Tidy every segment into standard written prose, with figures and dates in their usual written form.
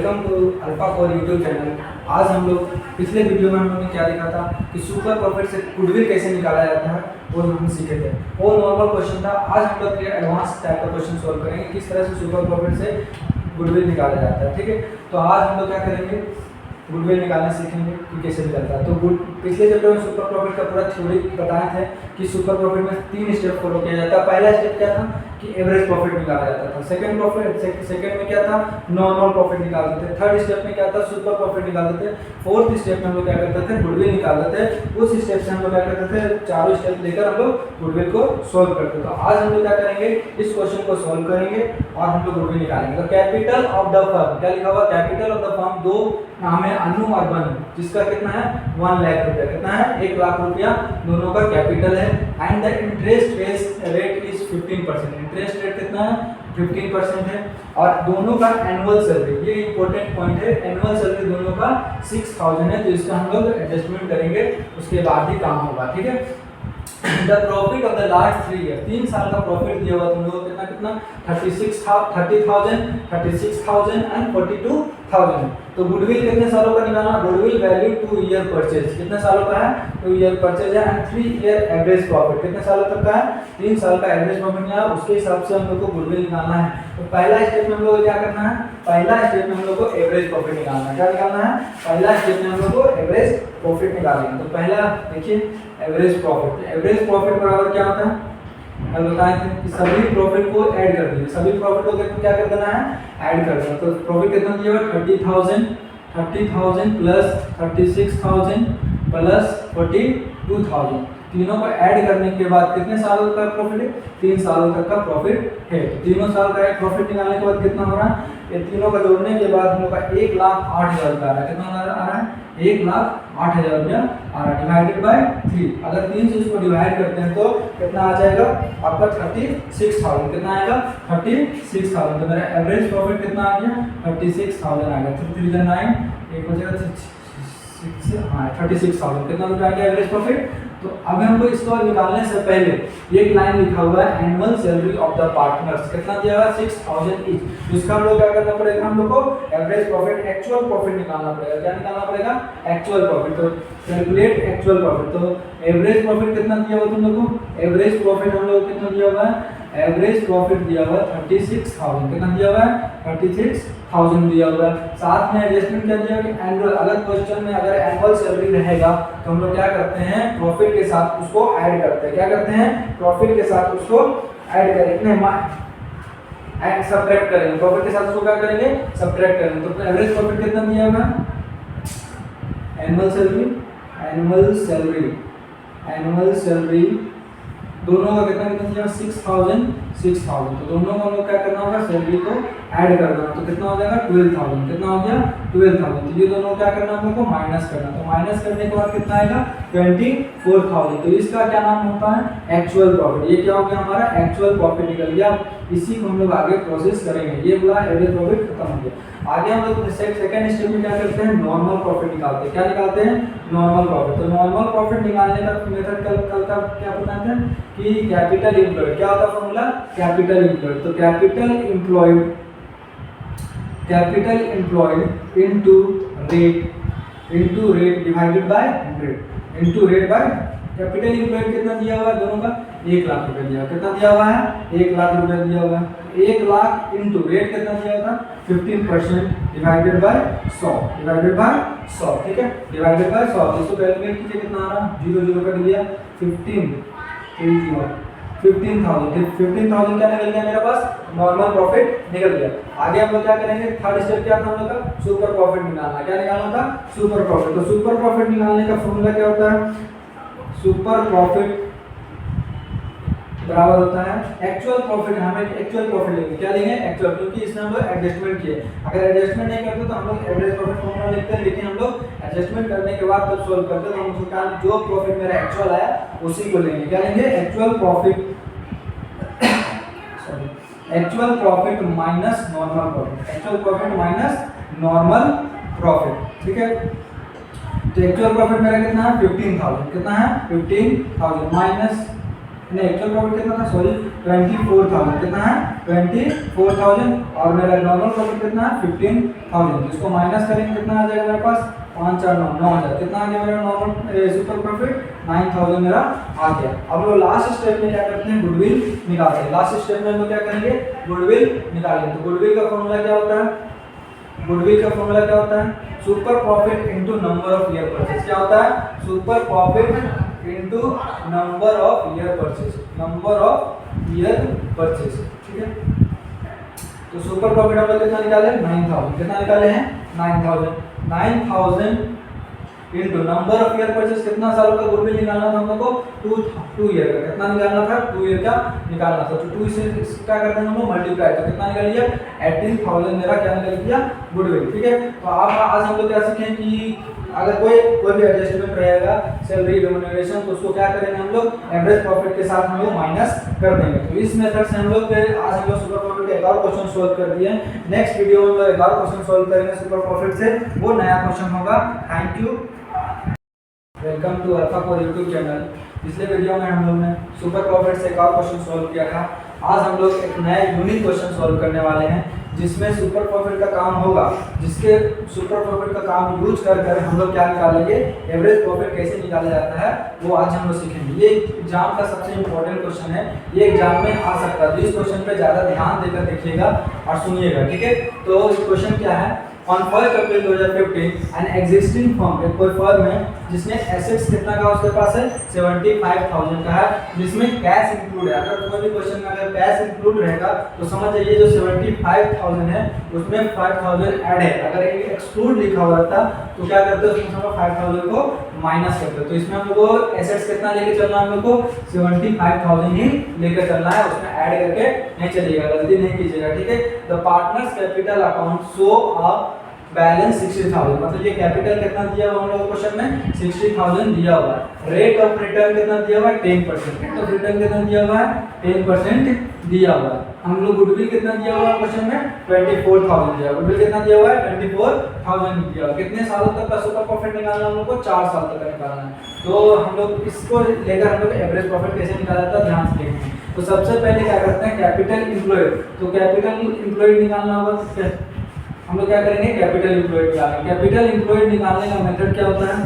Welcome to Alpha Core YouTube channel. आज हम लोग पिछले वीडियो में हम लोगों ने क्या देखा था कि सुपर प्रॉफिट से गुडविल कैसे निकाला जाता है वो हम सीखे थे। वो नॉर्मल क्वेश्चन था। आज हम लोग एडवांस टाइप का क्वेश्चन सॉल्व करेंगे किस तरह से सुपर प्रॉफिट से गुडविल निकाला जाता है। ठीक है, तो आज हम लोग क्या करेंगे, गुडविल निकालना सीखेंगे कि कैसे निकलता है। तो पिछले चैप्टर में सुपर प्रॉफिट का पूरा थ्योरी बताए थे कि सुपर प्रॉफिट में 3 स्टेप फॉलो किया जाता है। पहला स्टेप क्या था कि एवरेज प्रॉफिट निकाला जाता था। सेकंड में क्या था, नॉर्मल प्रॉफिट निकालते थे। थर्ड स्टेप में क्या था, सुपर प्रॉफिट निकालते थे। फोर्थ स्टेप में हम लोग क्या करते थे, गुडविल निकालते थे। उस स्टेप से हम लोग क्या करते थे, चारों स्टेप लेकर हम लोग गुडविल को सोल्व करते थे। तो आज हम लोग क्या करेंगे, इस क्वेश्चन को सोल्व करेंगे और हम लोग गुडविल निकालेंगे। तो कैपिटल ऑफ द फर्म क्या लिखा हुआ, कैपिटल ऑफ द फर्म, दो नाम है अनु और बनु, जिसका कितना है 1 लाख रुपया। कितना है, 1 लाख रुपया दोनों का कैपिटल है। And the interest rate is 15%। Interest rate कितना है, 15% है। और दोनों का एनुअल सैलरी, ये इंपॉर्टेंट पॉइंट है, एनुअल सैलरी दोनों का 6000 है। तो इसका हम लोग एडजस्टमेंट करेंगे, उसके बाद ही काम होगा। ठीक है, the profit of the last 3 year, 3 साल का प्रॉफिट दिया हुआ तुम लोगों को कितना 36,000 एंड 42,000। तो गुडविल कितने सालों का निकालना, गुडविल वैल्यू 2 ईयर परचेज, कितने सालों का है, 2 ईयर परचेज है। एंड 3 ईयर एवरेज प्रॉफिट, कितने सालों तक का है, 3 साल का एवरेज प्रॉफिट निकालना, उसके हिसाब से हम लोग को गुडविल निकालना है। तो पहला स्टेप में हम लोग को क्या करना है, पहला स्टेप में हम लोग को एवरेज प्रॉफिट निकालना है। क्या निकालना है, पहला स्टेप में हम लोग को एवरेज प्रॉफिट निकालेंगे। तो पहला देखिए एवरेज प्रॉफिट, एवरेज प्रॉफिट बराबर क्या होता है, कल बताए थे कि सभी प्रॉफिट को ऐड कर दीजिए। सभी प्रॉफिट को क्या कर देना है, ऐड कर देना। तो प्रॉफिट कितना दिया हुआ, 30,000 प्लस 36,000 प्लस 42,000, तीनों को ऐड करने के बाद कितने सालों का प्रॉफिट है, 3 सालों तक का प्रॉफिट है। तो तीनों साल का एक प्रॉफिट निकालने के बाद कितना हो रहा है, ये तीनों का जोड़ने के बाद हम लोग का 1,08,000 का आ रहा है। कितना आ रहा है, 1,08,000 रुपया आ रहा है, डिवाइडेड बाय 3। अगर 3 से इसको डिवाइड करते हैं तो कितना आ जाएगा आपका 36,000। कितना आएगा, 36,000। तो मेरा एवरेज प्रॉफिट कितना आ गया, 36,000 आ गया। 3 3 9 एक हो जाएगा 36,000। कितना रुपया आ गया एवरेज प्रॉफिट। तो अब हमको इसको निकालने से पहले एक लाइन लिखा हुआ है, annual salary of the partners, कितना दिया हुआ है, 6,000 ईच। इसका हम लोग क्या करना पड़ेगा, हम लोग को एवरेज प्रॉफिट, एक्चुअल प्रॉफिट निकालना पड़ेगा। क्या निकालना पड़ेगा, एक्चुअल प्रॉफिट। तो कैलकुलेट एक्चुअल प्रॉफिट। तो एवरेज प्रॉफिट कितना दिया हुआ तुम लोग को, एवरेज प्रॉफिट हम लोग कितना दिया हुआ है, एवरेज प्रॉफिट दिया हुआ है 36,000। कितना दिया हुआ है, 36,000 दिया हुआ है। साथ में एडजस्टमेंट क्या दिया है, एनुअल। अगर क्वेश्चन में अगर एनुअल सैलरी रहेगा तो हम लोग क्या करते हैं, प्रॉफिट के साथ उसको ऐड करते हैं। क्या करते हैं, प्रॉफिट के साथ उसको ऐड करेंगे, एंड सब्ट्रैक्ट करेंगे। प्रॉफिट के साथ उसको क्या करेंगे, सब्ट्रैक्ट करेंगे। तो एवरेज प्रॉफिट कितना दिया हुआ है, एनुअल सैलरी, एनुअल सैलरी दोनों का कितना दिया, 6,000। तो दोनों को हम लोग क्या करना होगा, सैलरी को ऐड करना। तो कितना हो जाएगा 12,000। कितना हो गया 12,000। तो ये दोनों क्या करना हम लोग को, माइनस करना। तो माइनस करने के बाद कितना आएगा, 24,000। तो इसका क्या नाम होता है, एक्चुअल प्रॉफिट। ये क्या हो गया, हमारा एक्चुअल प्रॉफिट निकल गया। इसी को हम लोग आगे प्रोसेस करेंगे। ये पूरा एवरेज प्रॉफिट खत्म हो गया। आगे हम लोग सेकंड स्टेप में क्या करते हैं, नॉर्मल प्रॉफिट निकालते हैं। क्या निकालते हैं, नॉर्मल प्रॉफिट। तो नॉर्मल प्रॉफिट निकालने का मेथड कल का क्या बताते हैं कि कैपिटल एम्प्लॉयड, क्या होता है फॉर्मूला, कैपिटल एम्प्लॉयड। तो capital employed into rate divided by 100 into rate by. Capital employed कितना दिया हुआ है, दोनों का 1 लाख रुपया दिया। कितना दिया हुआ है, 1 लाख रुपया दिया हुआ है। 1 लाख इनटू रेट कितना दिया हुआ था, 15% डिवाइडेड बाय 100। ठीक है, डिवाइडेड बाय 100। इसको कैलकुलेट कीजिए, कितना आ रहा, 0 0 कट गया, 15,000। 15,000 क्या निकल गया मेरे पास, नॉर्मल प्रॉफिट निकल गया। आगे हम लोग क्या करेंगे, थर्ड स्टेप क्या था हम लोग का, सुपर प्रॉफिट निकालना। क्या निकालना था, सुपर प्रॉफिट। तो सुपर प्रॉफिट निकालने का फॉर्मूला क्या होता है, सुपर प्रॉफिट बराबर होता है एक्चुअल प्रॉफिट। हम एक एक्चुअल प्रॉफिट लेंगे। क्या लेंगे, एक्चुअल, क्योंकि इसमें हम लोग एडजस्टमेंट किए। अगर एडजस्टमेंट नहीं करते तो हम लोग एवरेज प्रॉफिट फॉर्मूला लिखते हैं, लेकिन हम लोग एडजस्टमेंट करने के बाद जब सोल्व करते हैं तो हम उसका जो प्रॉफिट मेरा एक्चुअल आया उसी को लेंगे। क्या लेंगे, actual profit, actual profit minus normal profit, actual profit minus normal profit. ठीक है, तो एक्चुअल प्रॉफिट मेरा कितना है, 15,000। कितना है, 15,000 माइनस नहीं एक्चुअल प्रॉफिट कितना था, सॉरी 24,000, कितना है 24,000, और मेरा नॉर्मल प्रॉफिट कितना है 15,000। इसको माइनस करेंगे कितना आ जाएगा मेरे पास 5 4 9 9,000, कितना आ गया मेरा नॉर्मल सुपर प्रॉफिट 9,000 मेरा आ गया। अब लोग लास्ट स्टेप में क्या करते हैं, गुडविल निकालते हैं। लास्ट स्टेप में हम लोग क्या करेंगे, गुडविल निकालेंगे। तो गुडविल का फॉर्मूला क्या होता है, गुडविल का फॉर्मूला क्या होता है, super profit into number of year purchase. क्या होता है, super profit into number of year purchase, number of year purchase, ठीक है। तो सुपर प्रॉफिट हम लोग कितना निकाले 9,000, कितना निकाले हैं 9,000 into number of year purchase, कितना साल का गुडविल निकालना था हम लोग को 2 ईयर का, कितना निकालना था 2 ईयर का निकालना था। तो 2 से क्या करते हैं हम लोग मल्टीप्लाई, तो कितना निकाल लिया 18,000 मेरा क्या निकल गया गुडविल, ठीक है। तो आज हम लोग क्या सीखें कि अगर कोई भी एडजस्टमेंट रहेगा सैलरी रिम्यूनरेशन, तो उसको क्या करेंगे हम लोग एवरेज प्रॉफिट के साथ हम लोग माइनस कर देंगे। तो इस मेथड से हम लोग आज हम लोग सुपर प्रॉफिट का एक और क्वेश्चन सोल्व कर दिए हैं। नेक्स्ट वीडियो में हम लोग एक और क्वेश्चन सोल्व करेंगे सुपर प्रॉफिट से, वो नया क्वेश्चन होगा। Thank you, welcome to Alpha Core YouTube channel. पिछले वीडियो में हम लोग ने सुपर प्रॉफिट से एक और क्वेश्चन सोल्व किया था। आज हम लोग एक नया यूनिक क्वेश्चन सोल्व करने वाले हैं जिसमें सुपर प्रॉफिट का काम होगा, जिसके सुपर प्रॉफिट का काम यूज कर हम लोग क्या निकालेंगे, एवरेज प्रॉफिट कैसे निकाला जाता है वो आज हम लोग सीखेंगे। ये एग्जाम का सबसे इंपॉर्टेंट क्वेश्चन है, ये एग्जाम में आ सकता है, तो इस क्वेश्चन पे ज़्यादा ध्यान देकर देखिएगा और सुनिएगा, ठीक है। तो इस क्वेश्चन क्या है, on 1 April 2015 an existing firm, एक कोई फर्म है जिसने एसेट्स कितना का उसके पास है 75,000 का है, जिसमें कैश इंक्लूड है। अगर कोई भी क्वेश्चन में अगर कैश इंक्लूड रहेगा तो समझ जाइए जो 75,000 है उसमें 5,000 ऐड है। अगर एक्सक्लूड लिखा हुआ रहता तो क्या करते हैं उसमें हम 5,000 को माइनस करते हैं। तो इसमें हम लोग को एसेट्स कितना लेके चलना है, हम लोग को 75,000 ही लेकर चलना है, उसमें ऐड करके नहीं चलिएगा, गलती नहीं कीजिएगा, ठीक है। The partners capital account show a balance 60,000, मतलब ये कैपिटल कितना दिया हुआ हम लोग क्वेश्चन में 60,000 दिया हुआ है। रेट ऑफ रिटर्न कितना दिया हुआ है 10%, रेट ऑफ रिटर्न कितना दिया हुआ है 10% दिया हुआ है। हम लोग गुडविल कितना दिया हुआ है क्वेश्चन में 24,000 दिया हुआ है, गुडविल कितना दिया हुआ है 24,000 दिया हुआ है। कितने सालों तक का सुपर प्रॉफिट निकालना हम लोग को 4 साल तक का निकालना है। तो हम लोग इसको लेकर हम लोग एवरेज प्रॉफिट कैसे निकाला जाता है ध्यान से देखेंगे। तो सबसे पहले क्या करते हैं कैपिटल एम्प्लॉयड, तो कैपिटल एम्प्लॉयड निकालना होगा, हम लोग क्या करेंगे कैपिटल एम्प्लॉयड निकालेंगे। कैपिटल एम्प्लॉयड निकालने का मेथड क्या होता है,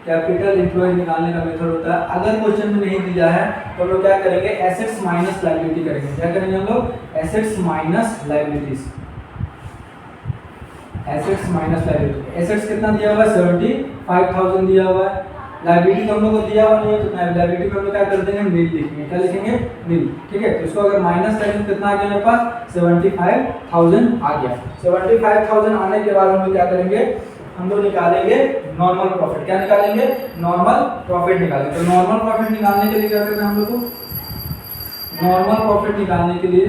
कैपिटल एम्प्लॉयड निकालने का मेथड होता है, अगर क्वेश्चन में नहीं दिया है तो हम लोग क्या करेंगे एसेट्स माइनस लायबिलिटी करेंगे। क्या करेंगे हम लोग assets minus liabilities, assets minus liability. Assets कितना दिया हुआ है 75,000 दिया हुआ है, लायबिलिटी तो हम लोग को दिया हुआ नहीं है, तो लायबिलिटी पे हम लोग क्या कर देंगे नील लिखेंगे, क्या लिखेंगे नील, ठीक है। तो इसको अगर माइनस करेंगे कितना आ गया मेरे पास 75,000 आ गया। 75,000 आने के बाद हम लोग क्या करेंगे, हम लोग निकालेंगे नॉर्मल प्रॉफिट। क्या निकालेंगे नॉर्मल प्रॉफिट निकालेंगे। तो नॉर्मल प्रॉफिट निकालने के लिए क्या करना है हम लोग को, नॉर्मल प्रॉफिट निकालने के लिए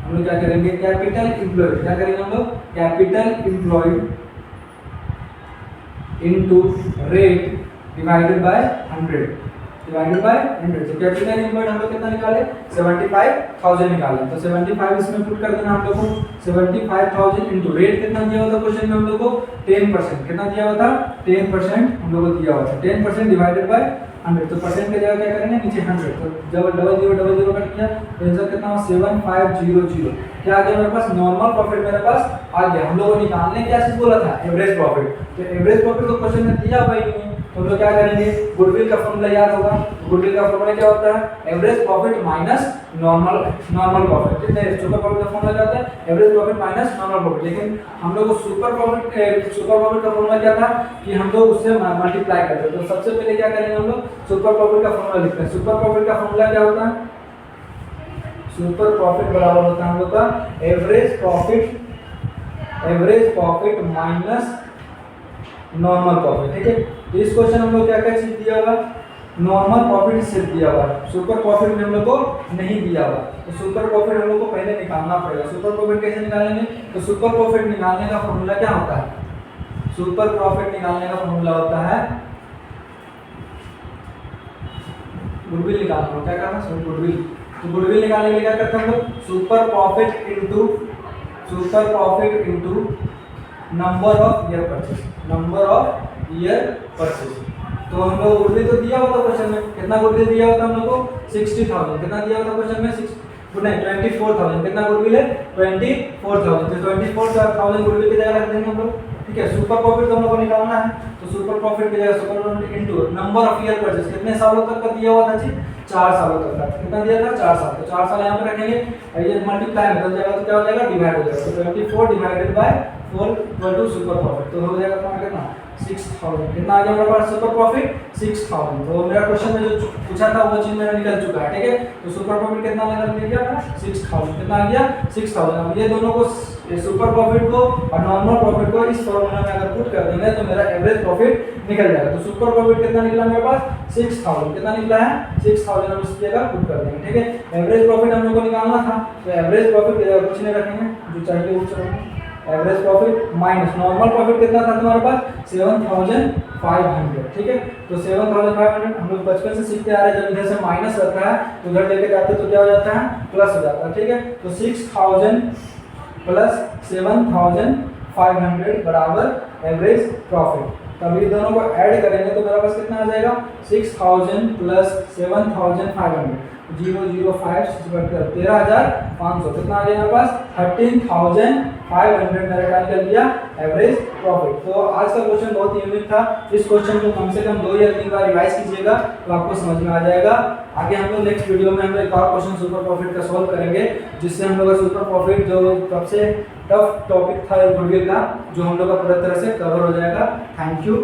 हम लोग क्या करेंगे कैपिटल एम्प्लॉयड, क्या करेंगे हम लोग capital employed into rate divided by 100, divided by 100। तो कैपिटल एम्प्लॉयड हम लोग कितना निकाले 75,000 निकाले। तो 75 इसमें पुट कर देना हम लोग को, 75,000 इनटू रेट कितना दिया हुआ था क्वेश्चन में हम लोग को 10%, कितना दिया हुआ था 10% हम लोग को दिया हुआ था, 10% डिवाइडेड बाय 100। तो परसेंट के जगह क्या करेंगे नीचे 100, तो जब डबल जीरो कट किया तो आंसर कितना हुआ 7500। क्या आ गया मेरे पास नॉर्मल प्रॉफिट मेरे पास आ गया। हम लोग को निकालने क्या चीज बोला था एवरेज प्रॉफिट, तो एवरेज प्रॉफिट तो क्वेश्चन में दिया हुआ ही नहीं है, तो हम लोग क्या करेंगे गुडविल का फॉर्मूला याद होगा। गुडविल का फॉर्मूला क्या होता है average profit minus normal profit. कितने सुपर प्रॉफिट का फॉर्मूला क्या होता है average profit minus normal profit. लेकिन हम लोग को सुपर प्रॉफिट का फॉर्मूला क्या था कि हम लोग उससे मल्टीप्लाई करते हैं। तो सबसे पहले क्या करेंगे हम लोग सुपर प्रॉफिट का फॉर्मूला लिखते हैं। सुपर प्रॉफिट का फॉर्मूला क्या होता है, सुपर प्रॉफिट बराबर होता है हम लोग का average profit minus normal profit, ठीक है। तो इस क्वेश्चन हम लोग क्या क्या चीज दिया हुआ नॉर्मल प्रॉफिट सिर्फ दिया हुआ है, सुपर प्रॉफिट में हम लोग को नहीं दिया हुआ। तो सुपर प्रॉफिट हम लोग को पहले निकालना पड़ेगा। सुपर प्रॉफिट कैसे निकालेंगे, तो सुपर प्रॉफिट निकालने का फॉर्मूला क्या होता है, सुपर प्रॉफिट निकालने का फॉर्मूला होता है गुडविल निकालना। क्या करना है गुडविल, तो गुडविल निकालने के लिए क्या करते हैं हम लोग super profit into number of year purchase, number of year purchase. तो तो हम लोग गुडविल तो दिया हुआ था क्वेश्चन में, कितना गुडविल दिया हुआ था हम लोग को 60,000, कितना दिया हुआ था क्वेश्चन में 24,000, कितना गुडविल है 24,000, तो 24,000 गुडविल की जगह रख देंगे हम लोग। ठीक है, सुपर प्रॉफिट तो हम लोग को निकालना है, तो सुपर प्रॉफिट की जगह super profit into number of year purchase, कितने सालों तक का दिया हुआ था जी 4 सालों तक का, कितना दिया था 4 साल, तो 4 साल यहाँ पे रखेंगे, ये मल्टीप्लाई में बदल जाएगा तो क्या हो जाएगा डिवाइड हो जाएगा, तो 24 divided by 4 equal to super profit, तो हो जाएगा तुम्हारा कितना 6,000, कितना आ गया हमारे पास सुपर प्रॉफिट 6,000। तो मेरा क्वेश्चन में जो पूछा था वो चीज मेरा निकल चुका है। ठीक है, तो सुपर प्रॉफिट कितना निकल गया 6,000, कितना आ गया 6,000। अब ये दोनों को सुपर प्रॉफिट को और नॉर्मल प्रॉफिट को इस फॉर्मूला में अगर पुट कर देंगे तो मेरा एवरेज प्रॉफिट निकल जाएगा। तो सुपर प्रॉफिट कितना निकला मेरे पास 6,000, कितना निकला है 6,000, हम इस जगह पुट कर देंगे। ठीक है, एवरेज प्रॉफिट हम लोग को निकालना था, तो एवरेज प्रॉफिट की जगह कुछ नहीं रखेंगे, जो चाहिए वो चलेगा, average profit minus normal profit कितना था तुम्हारे पास 7,500। ठीक है, तो 7,500 हम लोग बचपन से सीखते आ रहे हैं, जब इधर से माइनस रहता है तो उधर लेके जाते हैं तो क्या हो जाता है प्लस हो जाता है। ठीक है, तो 6,000 प्लस 7,500 बराबर एवरेज प्रॉफिट। तब ये दोनों को ऐड करेंगे तो मेरे पास कितना आ जाएगा 6,000 प्लस 7,500, 005 13,500, कितना आ गया मेरे पास 13,500 मेरा निकल गया एवरेज प्रॉफिट। तो आज का क्वेश्चन बहुत यूनिक था, इस क्वेश्चन को कम से कम 2 या 3 बार रिवाइज कीजिएगा तो आपको समझ में आ जाएगा। आगे हम लोग नेक्स्ट वीडियो में हम लोग एक और क्वेश्चन सुपर प्रॉफिट का सॉल्व करेंगे, जिससे हम लोग का सुपर प्रॉफिट जो सबसे टफ टॉपिक था गुडविल का, जो हम लोग का पूरी तरह से कवर हो जाएगा। Thank you.